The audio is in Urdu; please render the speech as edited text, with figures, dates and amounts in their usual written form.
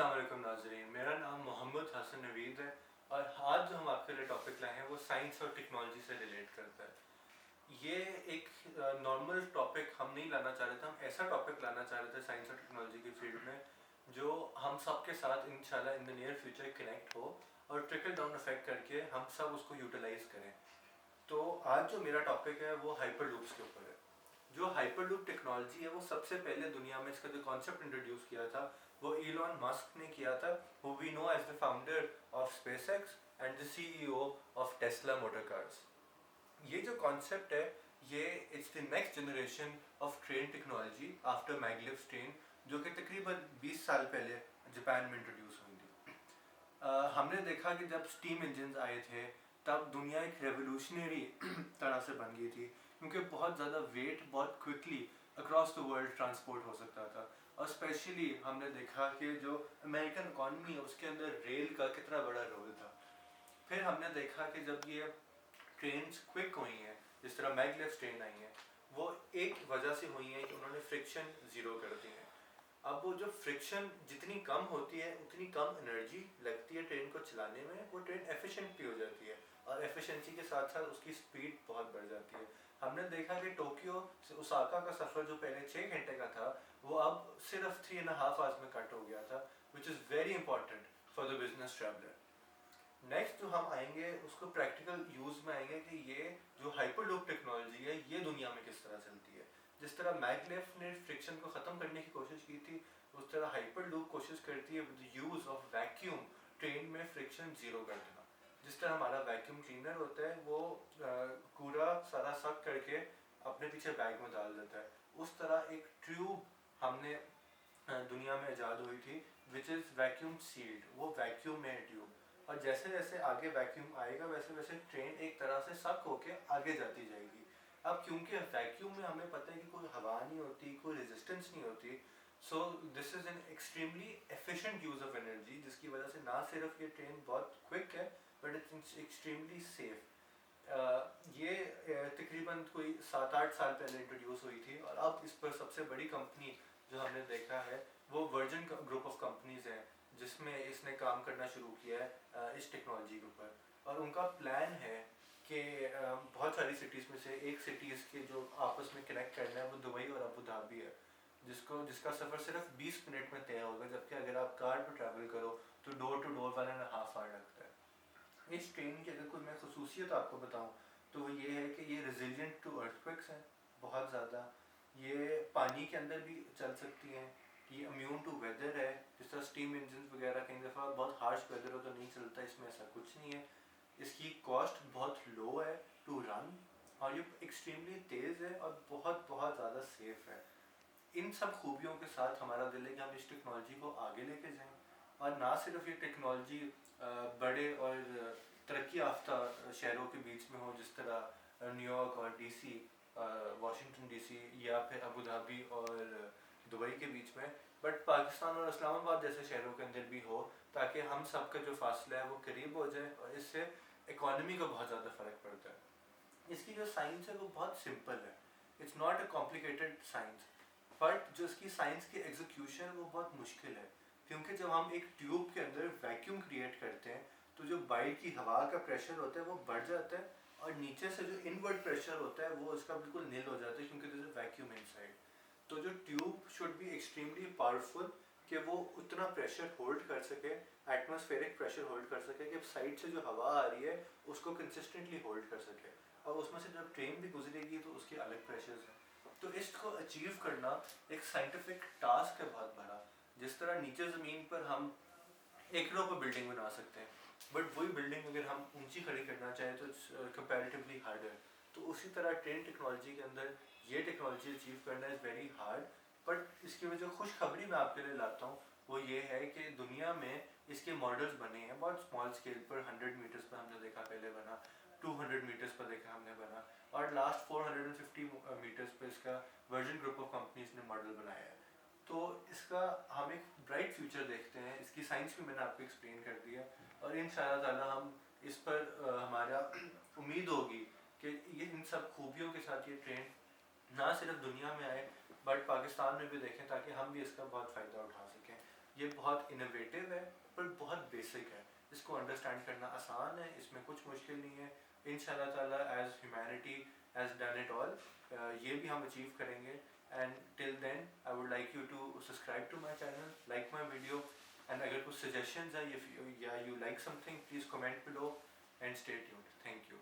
السلام علیکم ناظرین، میرا نام محمد حسن نوید ہے اور آج جو ہم آپ کے لیے ٹاپک لائے ہیں وہ سائنس اور ٹیکنالوجی سے ریلیٹ کرتا ہے۔ یہ ایک نارمل ٹاپک ہم نہیں لانا چاہ رہے تھے، ہم ایسا ٹاپک لانا چاہ رہے تھے سائنس اور ٹیکنالوجی کی فیلڈ میں جو ہم سب کے ساتھ انشاءاللہ ان دا نیئر فیوچر کنیکٹ ہو اور ٹرکل ڈاؤن افیکٹ کر کے ہم سب اس کو یوٹیلائز کریں۔ تو آج جو میرا ٹاپک ہے وہ ہائپر لوپس کے اوپر ہے۔ جو ہائپر لوپ ٹیکنالوجی ہے وہ سب سے پہلے دنیا میں اس کا جو کانسیپٹ انٹروڈیوس کیا تھا وہ ایلون مسک نے کیا تھا، who we know as the founder of SpaceX and the CEO of Tesla Motor Cars۔ یہ جو کانسیپٹ ہے یہ it's the next generation of train technology after maglev train, جو کہ تقریباً 20 سال پہلے جاپان میں انٹروڈیوس ہوئی تھی۔ ہم نے دیکھا کہ جب اسٹیم انجنز آئے تھے تب دنیا ایک ریولیوشنری طرح سے بن گئی تھی، کیونکہ بہت زیادہ ویٹ بہت quickly across the world transport ہو سکتا تھا، اور اسپیشلی ہم نے دیکھا کہ جو امریکن اکانومی ہے اس کے اندر ریل کا کتنا بڑا رول تھا۔ پھر ہم نے دیکھا کہ جب یہ ٹرینس کوئک ہوئی ہیں، جس طرح میگلیف ٹرین آئی ہیں، وہ ایک وجہ سے ہوئی ہیں کہ انہوں نے فرکشن زیرو کر دی ہے۔ اب وہ جو فرکشن جتنی کم ہوتی ہے اتنی کم انرجی لگتی ہے ٹرین کو چلانے میں، وہ ٹرین ایفیشینٹ بھی ہو جاتی ہے اور ایفیشنسی کے ساتھ ساتھ اس کی سپیڈ بہت بڑھ جاتی ہے۔ ہم نے دیکھا کہ ٹوکیو سے اوساکا کا سفر جو پہلے 6 گھنٹے کا تھا وہ اب صرف 3.5 hours میں کٹ ہو گیا تھا، which is very important for the business traveler۔ Next جو ہم آئیں گے اس کو پریکٹیکل یوز میں آئیں گے کہ یہ جو ہائپر لوپ ٹیکنالوجی ہے یہ دنیا میں کس طرح چلتی ہے۔ جس طرح میگلیف نے فرکشن کو ختم کرنے کی کوشش کی تھی، اس طرح ہائپر لوپ کوشش کرتی ہے with use of vacuum train میں فرکشن زیرو کر دینا۔ جس طرح ہمارا ویکیوم کلینر ہوتا ہے وہ کوڑا سارا سک کر کے اپنے پیچھے بیگ میں ڈال دیتا ہے، اس طرح ایک ٹیوب ہم نے دنیا میں ایجاد ہوئی تھی وچ از ویکیوم سیلڈ، وہ ویکیوم میں ٹیوب، اور جیسے جیسے آگے ویکیوم آئے گا ویسے ویسے ٹرین ایک طرح سے سک ہو کے آگے جاتی جائے گی۔ اب کیونکہ ویکیوم میں ہمیں پتہ ہے کہ کوئی ہوا نہیں ہوتی، کوئی ریزسٹنس نہیں ہوتی، so this is an extremely efficient use of energy, جس کی وجہ سے نہ صرف یہ ٹرین بہت کوئک ہے بٹ اٹس ایکسٹریملی سیف۔ یہ تقریباً کوئی 7-8 سال پہلے انٹروڈیوس ہوئی تھی، اور اب اس پر سب سے بڑی کمپنی جو ہم نے دیکھا ہے وہ ورجن گروپ آف کمپنیز ہیں، جس میں اس نے کام کرنا شروع کیا ہے اس ٹیکنالوجی کے اوپر، اور ان کا پلان ہے کہ بہت ساری سٹیز میں سے ایک سٹیز کے جو آپس میں کنیکٹ کرنا ہے وہ دبئی اور ابو دھابی ہے، جس کا سفر صرف 20 منٹ میں طے ہوگا، جبکہ اگر آپ کار پہ ٹریول کرو تو ڈور ٹو ڈور 1.5 hour لگتا ہے۔ اس ٹرین کی اگر کوئی میں خصوصیت آپ کو بتاؤں تو وہ یہ ہے کہ یہ ریزیلینٹ ٹو ارتھ ہیں بہت زیادہ، یہ پانی کے اندر بھی چل سکتی ہیں، یہ امیون ٹو ویدر ہے، جس طرح اسٹیم انجنز وغیرہ کئی دفعہ بہت ہارش ویدر ہو تو نہیں چلتا، اس میں ایسا کچھ نہیں ہے۔ اس کی کاسٹ بہت لو ہے ٹو رن، اور یہ ایکسٹریملی تیز ہے اور بہت بہت زیادہ سیف ہے۔ ان سب خوبیوں کے ساتھ ہمارا دل ہے کہ ہم اس ٹیکنالوجی کو آگے لے کے جائیں، اور نہ صرف یہ ٹیکنالوجی بڑے اور ترقی یافتہ شہروں کے بیچ میں ہو جس طرح نیو یارک اور D C, Washington D C, یا پھر ابو دھابی اور دبئی کے بیچ میں، بٹ پاکستان اور اسلام آباد جیسے شہروں کے اندر بھی ہو، تاکہ ہم سب کا جو فاصلہ ہے وہ قریب ہو جائے، اور اس سے اکانومی کا بہت زیادہ فرق پڑتا ہے۔ اس کی جو سائنس ہے وہ بہت سمپل ہے، it's not a complicated science, but جو اس کی سائنس کی ایگزیکیوشن ہے وہ بہت مشکل ہے، کیونکہ جب ہم ایک ٹیوب کے اندر ویکیوم کریٹ کرتے ہیں تو جو باہر کی ہوا کا پریشر ہوتا ہے وہ بڑھ جاتا ہے، اور نیچے سے جو انورڈ پریشر ہوتا ہے وہ اس کا بالکل نیل ہو جاتا ہے، کیونکہ دیر از اے ویکیوم ان سائڈ۔ تو جو tube should be extremely powerful کہ وہ اتنا پریشر ہولڈ کر سکے، ایٹماسفیئرک پریشر ہولڈ کر سکے کہ سائڈ سے جو ہوا آ رہی ہے اس کو کنسسٹنٹلی ہولڈ کر سکے، اور اس میں سے جب ٹرین بھی گزرے گی تو اس کے الگ پریشرز ہیں۔ تو اس کو اچیو کرنا ایک سائنٹیفک ٹاسک ہے بہت بڑا۔ جس طرح نیچے زمین پر ہم ایکڑوں پر بلڈنگ بنا سکتے ہیں، بٹ وہی بلڈنگ اگر ہم اونچی کھڑی کرنا چاہیں تو کمپیریٹیولی ہارڈر، تو اسی طرح ٹرین ٹیکنالوجی کے اندر یہ ٹیکنالوجی اچیو کرنا از ویری ہارڈ۔ بٹ اس کی وجہ خوشخبری میں آپ کے لیے لاتا ہوں وہ یہ ہے کہ دنیا میں اس کے ماڈلز بنے ہیں بہت اسمال اسکیل پر، 100 میٹرز پر ہم نے دیکھا پہلے بنا، 200 میٹرز پر دیکھا ہم نے بنا، اور لاسٹ 450 میٹرز پہ اس کا ورجن گروپ آف کمپنیز نے ماڈل بنایا ہے۔ تو اس کا ہم ایک برائٹ فیوچر دیکھتے ہیں، اس کی سائنس بھی میں نے آپ کو ایکسپلین کر دیا، اور ان شاء اللہ تعالیٰ ہم اس پر ہمارا امید ہوگی کہ یہ ان سب خوبیوں کے ساتھ یہ ٹرین نہ صرف دنیا میں آئے بٹ پاکستان میں بھی دیکھیں، تاکہ ہم بھی اس کا بہت فائدہ اٹھا سکیں۔ یہ بہت انوویٹیو ہے پر بہت بیسک ہے. اس کو انڈرسٹینڈ کرنا آسان ہے, اس میں کچھ مشکل نہیں ہے. ان شاء اللہ تعالیٰ as humanity has done it all, یہ بھی ہم اچیو کریں گے. And till then I would like you to subscribe to my channel, like my video, and اگر کچھ سجیشنز ہیں یا you like something please comment below and stay tuned. Thank you.